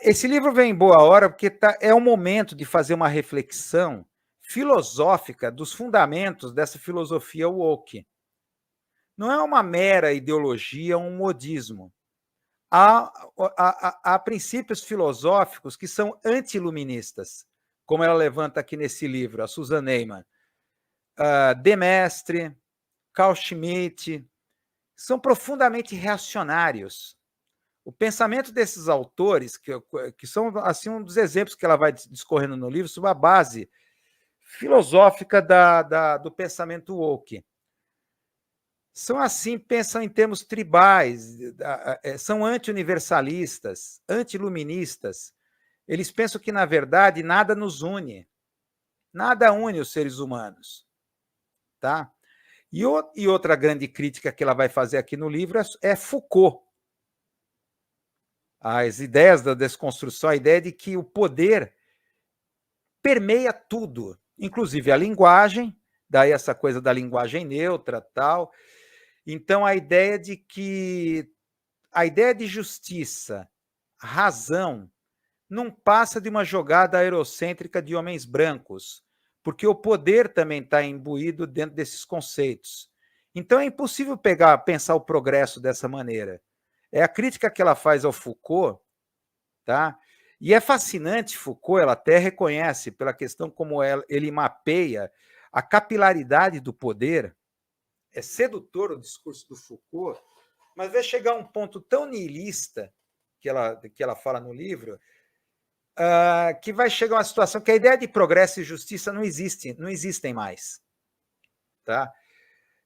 Esse livro vem em boa hora porque é o momento de fazer uma reflexão filosófica dos fundamentos dessa filosofia woke. Não é uma mera ideologia, um modismo. Há princípios filosóficos que são anti-iluministas, como ela levanta aqui nesse livro, a Susan Neiman. De Maistre, Carl Schmitt, são profundamente reacionários. O pensamento desses autores, que são assim, um dos exemplos que ela vai discorrendo no livro, sobre a base filosófica do pensamento woke. São assim, pensam em termos tribais, são anti-universalistas, anti-iluministas. Eles pensam que, na verdade, nada nos une. Nada une os seres humanos. Tá? E outra grande crítica que ela vai fazer aqui no livro é Foucault. As ideias da desconstrução, a ideia de que o poder permeia tudo, inclusive a linguagem, daí essa coisa da linguagem neutra, tal. Então, a ideia de justiça, razão, não passa de uma jogada eurocêntrica de homens brancos, porque o poder também está imbuído dentro desses conceitos. Então, é impossível pensar o progresso dessa maneira. É a crítica que ela faz ao Foucault, tá? E é fascinante, Foucault, ela até reconhece, pela questão como ele mapeia a capilaridade do poder. É sedutor o discurso do Foucault, mas vai chegar a um ponto tão nihilista que ela fala no livro, que vai chegar a uma situação que a ideia de progresso e justiça não existem mais. Tá?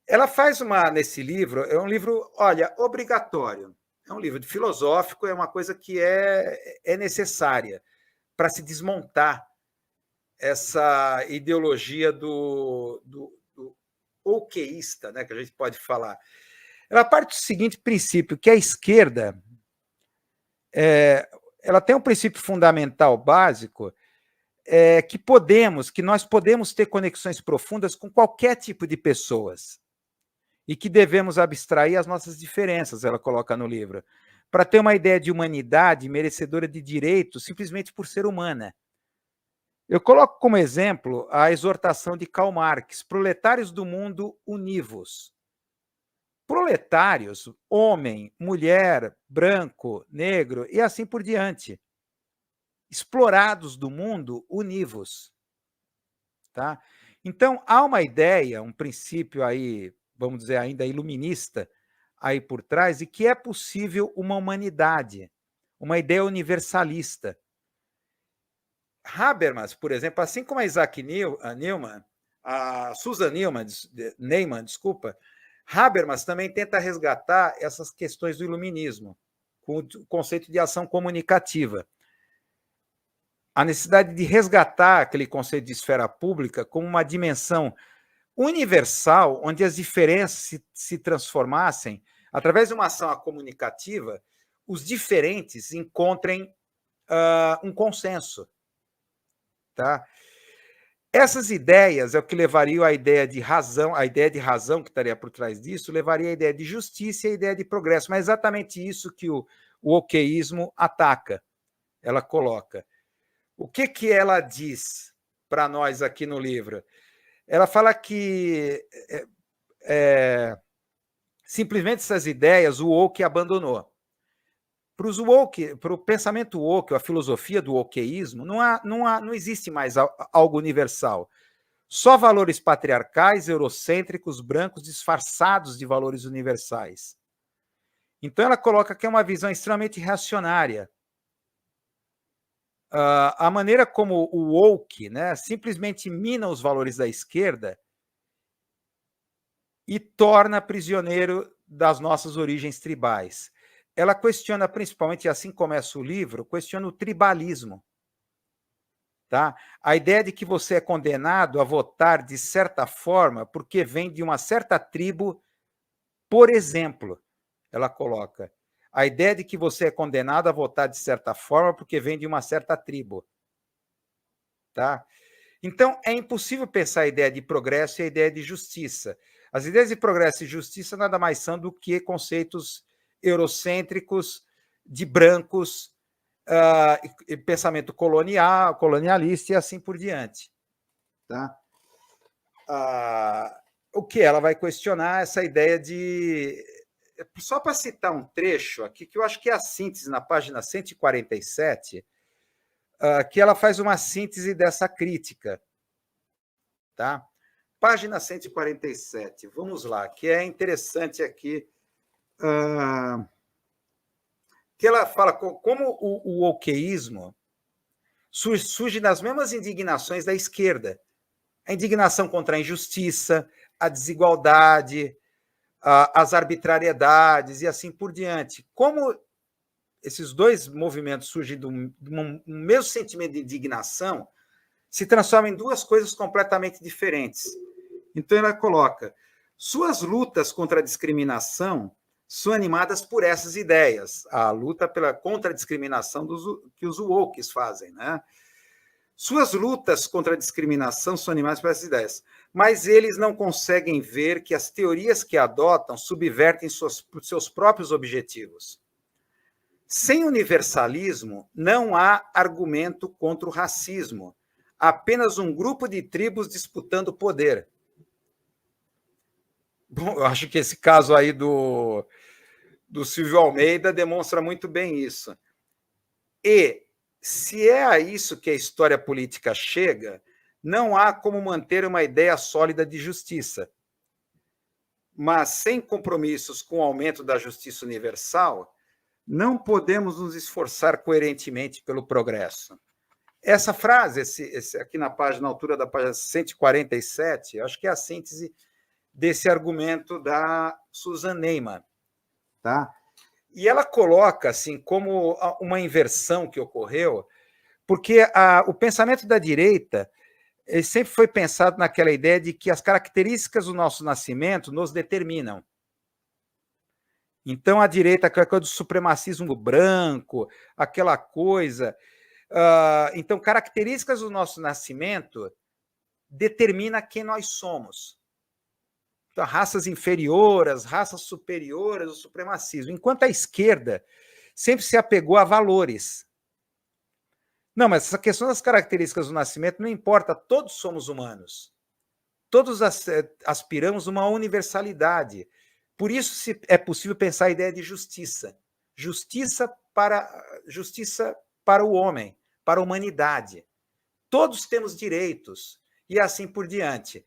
Ela faz nesse livro, é um livro, olha, obrigatório, é um livro filosófico, é uma coisa que é necessária para se desmontar essa ideologia do wokeísta, né, que a gente pode falar. Ela parte do seguinte princípio, que a esquerda ela tem um princípio fundamental básico, que nós podemos ter conexões profundas com qualquer tipo de pessoas e que devemos abstrair as nossas diferenças, ela coloca no livro, para ter uma ideia de humanidade merecedora de direitos simplesmente por ser humana. Eu coloco como exemplo a exortação de Karl Marx, proletários do mundo, univos. Proletários, homem, mulher, branco, negro e assim por diante. Explorados do mundo, univos. Tá? Então, há uma ideia, um princípio aí, vamos dizer, ainda iluminista, aí por trás, de que é possível uma humanidade, uma ideia universalista. Habermas, por exemplo, assim como a Isaac Newman, a Susan Neiman, desculpa, Habermas também tenta resgatar essas questões do iluminismo, com o conceito de ação comunicativa. A necessidade de resgatar aquele conceito de esfera pública como uma dimensão universal, onde as diferenças se transformassem, através de uma ação comunicativa, os diferentes encontrem um consenso. Tá? Essas ideias é o que levaria a ideia de razão que estaria por trás disso, levaria a ideia de justiça e a ideia de progresso, mas é exatamente isso que o wokeísmo ataca, ela coloca. O que ela diz para nós aqui no livro? Ela fala que simplesmente essas ideias o woke abandonou. Para o pensamento woke, a filosofia do wokeísmo, não existe mais algo universal. Só valores patriarcais, eurocêntricos, brancos, disfarçados de valores universais. Então, ela coloca que é uma visão extremamente reacionária. A maneira como o woke, né, simplesmente mina os valores da esquerda e torna prisioneiro das nossas origens tribais. Ela questiona principalmente, assim começa o livro, questiona o tribalismo. Tá? A ideia de que você é condenado a votar de certa forma porque vem de uma certa tribo, por exemplo, ela coloca. A ideia de que você é condenado a votar de certa forma porque vem de uma certa tribo. Tá? Então, é impossível pensar a ideia de progresso e a ideia de justiça. As ideias de progresso e justiça nada mais são do que conceitos eurocêntricos de brancos pensamento colonialista e assim por diante. Tá? O que ela vai questionar essa ideia de... Só para citar um trecho aqui, que eu acho que é a síntese na página 147, que ela faz uma síntese dessa crítica. Tá? Página 147, vamos lá, que é interessante aqui, que ela fala como o wokeísmo surge das mesmas indignações da esquerda. A indignação contra a injustiça, a desigualdade, as arbitrariedades e assim por diante. Como esses dois movimentos surgem do mesmo sentimento de indignação, se transformam em duas coisas completamente diferentes. Então, ela coloca: suas lutas contra a discriminação são animadas por essas ideias, a luta contra a discriminação que os wokes fazem, né? Suas lutas contra a discriminação são animadas por essas ideias, mas eles não conseguem ver que as teorias que adotam subvertem seus próprios objetivos. Sem universalismo, não há argumento contra o racismo, apenas um grupo de tribos disputando poder. Bom, eu acho que esse caso aí do Silvio Almeida demonstra muito bem isso. E, se é a isso que a história política chega, não há como manter uma ideia sólida de justiça. Mas, sem compromissos com o aumento da justiça universal, não podemos nos esforçar coerentemente pelo progresso. Essa frase, aqui na altura da página 147, acho que é a síntese desse argumento da Susan Neiman. Tá? E ela coloca assim como uma inversão que ocorreu, porque o pensamento da direita ele sempre foi pensado naquela ideia de que as características do nosso nascimento nos determinam. Então, a direita, aquela coisa do supremacismo branco, aquela coisa... então, características do nosso nascimento determina quem nós somos. Então, raças inferiores, raças superiores, o supremacismo. Enquanto a esquerda sempre se apegou a valores. Não, mas essa questão das características do nascimento não importa, todos somos humanos. Todos aspiramos a uma universalidade. Por isso é possível pensar a ideia de justiça. Justiça para o homem, para a humanidade. Todos temos direitos, e assim por diante.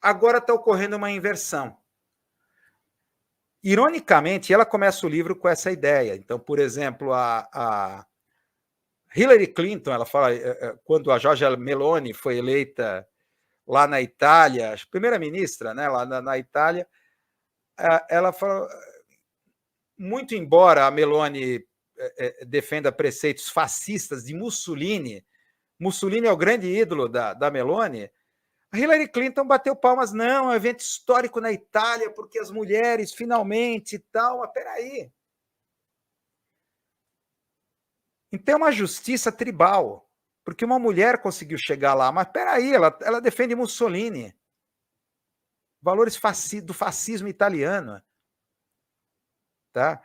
Agora está ocorrendo uma inversão. Ironicamente, ela começa o livro com essa ideia. Então, por exemplo, a Hillary Clinton, ela fala, quando a Giorgia Meloni foi eleita lá na Itália, primeira-ministra, né, lá na Itália, ela falou, muito embora a Meloni defenda preceitos fascistas de Mussolini é o grande ídolo da Meloni, a Hillary Clinton bateu palmas, não, é um evento histórico na Itália, porque as mulheres finalmente e tal, mas peraí. Então é uma justiça tribal, porque uma mulher conseguiu chegar lá, mas peraí, ela defende Mussolini, valores do fascismo italiano. Tá?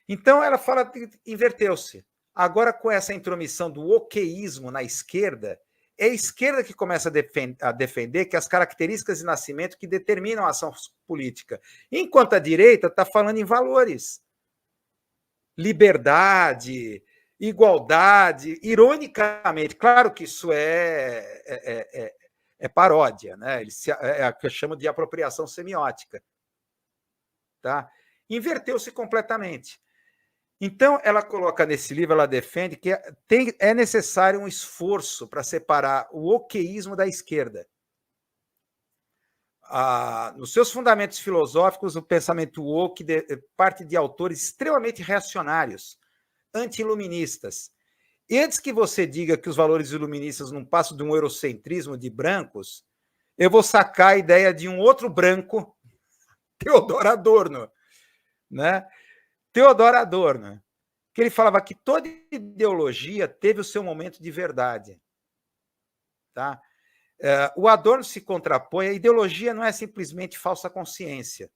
Então ela fala que inverteu-se. Agora, com essa intromissão do wokeísmo na esquerda, é a esquerda que começa a defender que as características de nascimento que determinam a ação política, enquanto a direita está falando em valores. Liberdade, igualdade, ironicamente, claro que isso é paródia, né? É o que eu chamo de apropriação semiótica. Tá? Inverteu-se completamente. Então, ela coloca nesse livro, ela defende que é necessário um esforço para separar o wokeísmo da esquerda. Nos seus fundamentos filosóficos, o pensamento woke parte de autores extremamente reacionários, anti-iluministas. E antes que você diga que os valores iluministas não passam de um eurocentrismo de brancos, eu vou sacar a ideia de um outro branco, Theodor Adorno, né? Theodor Adorno, que ele falava que toda ideologia teve o seu momento de verdade. Tá? O Adorno se contrapõe, a ideologia não é simplesmente falsa consciência.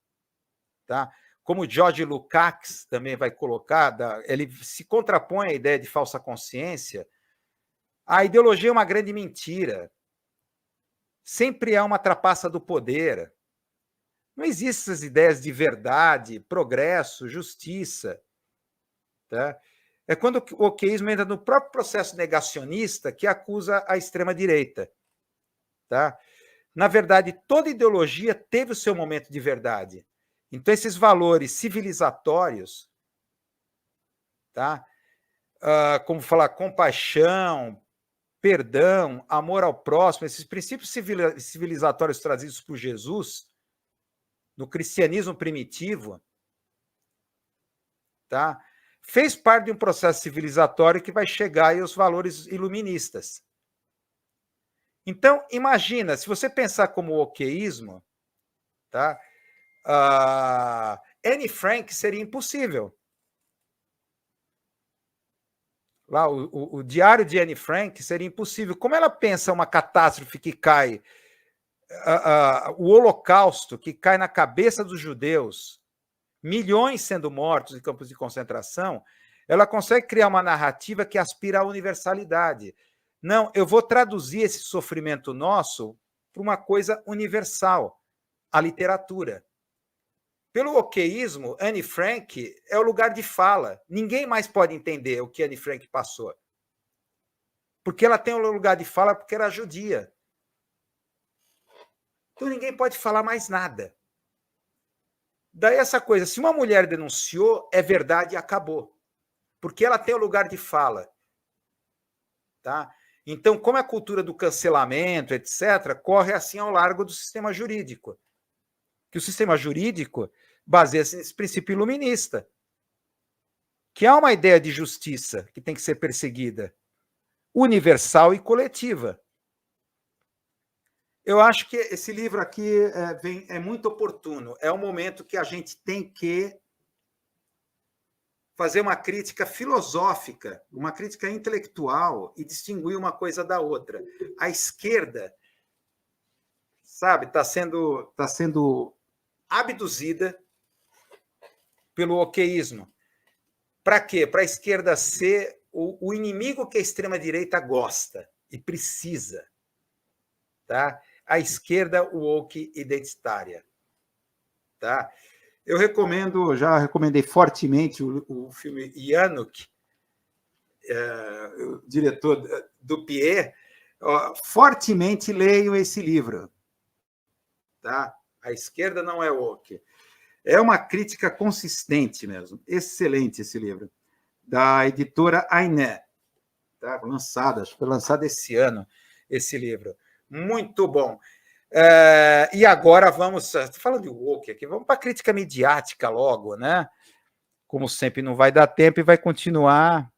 Tá? como George Lukács também vai colocar, ele se contrapõe à ideia de falsa consciência, a ideologia é uma grande mentira. Sempre há uma trapaça do poder. Não existem essas ideias de verdade, progresso, justiça. Tá? É quando o oqueísmo entra no próprio processo negacionista que acusa a extrema-direita. Tá? Na verdade, toda ideologia teve o seu momento de verdade. Então, esses valores civilizatórios, tá? Como falar, compaixão, perdão, amor ao próximo, esses princípios civilizatórios trazidos por Jesus, no cristianismo primitivo, tá? Fez parte de um processo civilizatório que vai chegar aí aos valores iluministas. Então, imagina, se você pensar como o oqueísmo, tá? Anne Frank seria impossível. Lá, o diário de Anne Frank seria impossível. Como ela pensa uma catástrofe que cai, o Holocausto que cai na cabeça dos judeus, milhões sendo mortos em campos de concentração, ela consegue criar uma narrativa que aspira à universalidade. Não, eu vou traduzir esse sofrimento nosso para uma coisa universal, a literatura. Pelo oqueísmo, Anne Frank é o lugar de fala. Ninguém mais pode entender o que Anne Frank passou. Porque ela tem o lugar de fala porque era judia. Então ninguém pode falar mais nada. Daí essa coisa, se uma mulher denunciou, é verdade e acabou. Porque ela tem o lugar de fala. Tá? Então, como a cultura do cancelamento, etc., corre assim ao largo do sistema jurídico. Que o sistema jurídico baseia-se nesse princípio iluminista, que há uma ideia de justiça que tem que ser perseguida, universal e coletiva. Eu acho que esse livro aqui é muito oportuno. É um momento que a gente tem que fazer uma crítica filosófica, uma crítica intelectual e distinguir uma coisa da outra. A esquerda, sabe, está sendo abduzida pelo oqueísmo. Para quê? Para a esquerda ser o inimigo que a extrema-direita gosta e precisa. Tá? A esquerda woke identitária. Tá? Eu já recomendei fortemente o filme Yanuk, o diretor do Pierre, fortemente leiam esse livro. Tá? A esquerda não é woke. É uma crítica consistente mesmo. Excelente esse livro. Da editora Ainé. Tá? Foi lançado esse ano, esse livro. Muito bom. E agora vamos... Estou falando de woke aqui. Vamos para a crítica midiática logo, né? Como sempre, não vai dar tempo e vai continuar